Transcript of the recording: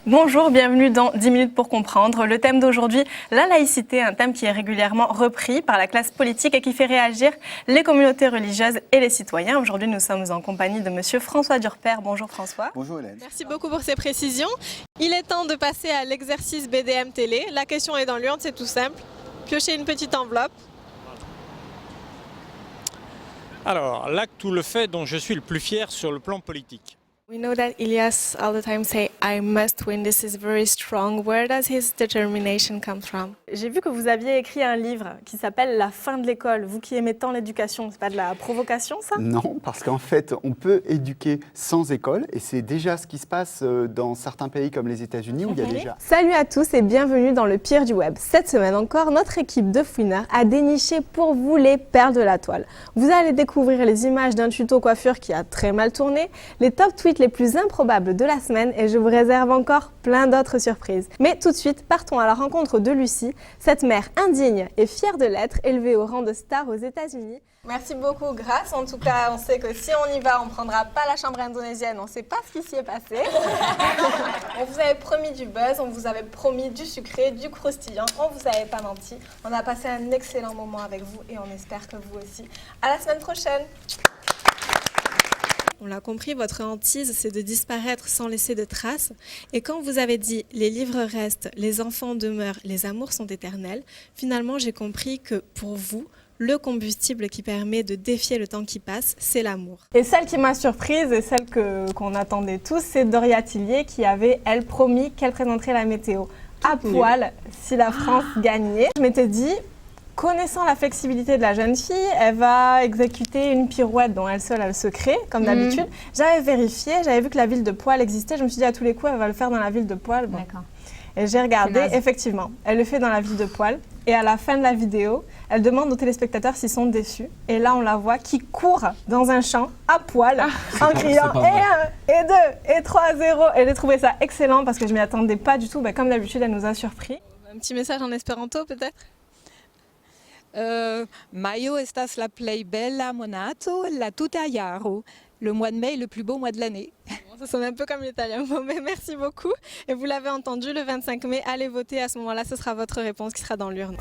Bonjour, bienvenue dans 10 minutes pour comprendre. Le thème d'aujourd'hui, la laïcité, un thème qui est régulièrement repris par la classe politique et qui fait réagir les communautés religieuses et les citoyens. Aujourd'hui, nous sommes en compagnie de monsieur François Durper. Bonjour François. Bonjour Hélène. Merci beaucoup pour ces précisions. Il est temps de passer à l'exercice BDM Télé. La question est dans l'urne, c'est tout simple. Piochez une petite enveloppe. Alors, l'acte ou le fait dont je suis le plus fier sur le plan politique. We know that Elias all the time say, I must win, this is very strong. Where does his determination come from? J'ai vu que vous aviez écrit un livre qui s'appelle La fin de l'école. Vous qui aimez tant l'éducation, c'est pas de la provocation ça? Non, parce qu'en fait, on peut éduquer sans école et c'est déjà ce qui se passe dans certains pays comme les États-Unis où il y a déjà... Salut à tous et bienvenue dans le pire du web. Cette semaine encore, notre équipe de fouineurs a déniché pour vous les perles de la toile. Vous allez découvrir les images d'un tuto coiffure qui a très mal tourné, les top tweets les plus improbables de la semaine et je vous réserve encore plein d'autres surprises. Mais tout de suite, partons à la rencontre de Lucie, cette mère indigne et fière de l'être, élevée au rang de star aux États-Unis. Merci beaucoup, Grâce. En tout cas, on sait que si on y va, on ne prendra pas la chambre indonésienne. On ne sait pas ce qui s'y est passé. On vous avait promis du buzz, on vous avait promis du sucré, du croustillant. On ne vous avait pas menti. On a passé un excellent moment avec vous et on espère que vous aussi. À la semaine prochaine. On l'a compris, votre hantise, c'est de disparaître sans laisser de traces. Et quand vous avez dit « les livres restent, les enfants demeurent, les amours sont éternels », finalement, j'ai compris que pour vous, le combustible qui permet de défier le temps qui passe, c'est l'amour. Et celle qui m'a surprise et celle qu'on attendait tous, c'est Doria Tillier qui avait, elle, promis qu'elle présenterait la météo à poil si la France gagnait. Je m'étais dit... Connaissant la flexibilité de la jeune fille, elle va exécuter une pirouette dont elle seule elle se crée, comme d'habitude. J'avais vérifié, j'avais vu que la ville de Poil existait. Je me suis dit à tous les coups, elle va le faire dans la ville de Poil. Bon. D'accord. Et j'ai regardé, effectivement, elle le fait dans la ville de Poil. Et à la fin de la vidéo, elle demande aux téléspectateurs s'ils sont déçus. Et là, on la voit qui court dans un champ à poil en criant et 1, et 2, et 3, 0. Et j'ai trouvé ça excellent parce que je ne m'y attendais pas du tout. Ben, comme d'habitude, elle nous a surpris. Un petit message en espéranto peut-être? Maio estas la plej bella monato, la tuta jaro. Le mois de mai est le plus beau mois de l'année. Bon, ça sonne un peu comme l'italien. Bon, mais merci beaucoup. Et vous l'avez entendu, le 25 mai, allez voter. À ce moment-là, ce sera votre réponse qui sera dans l'urne.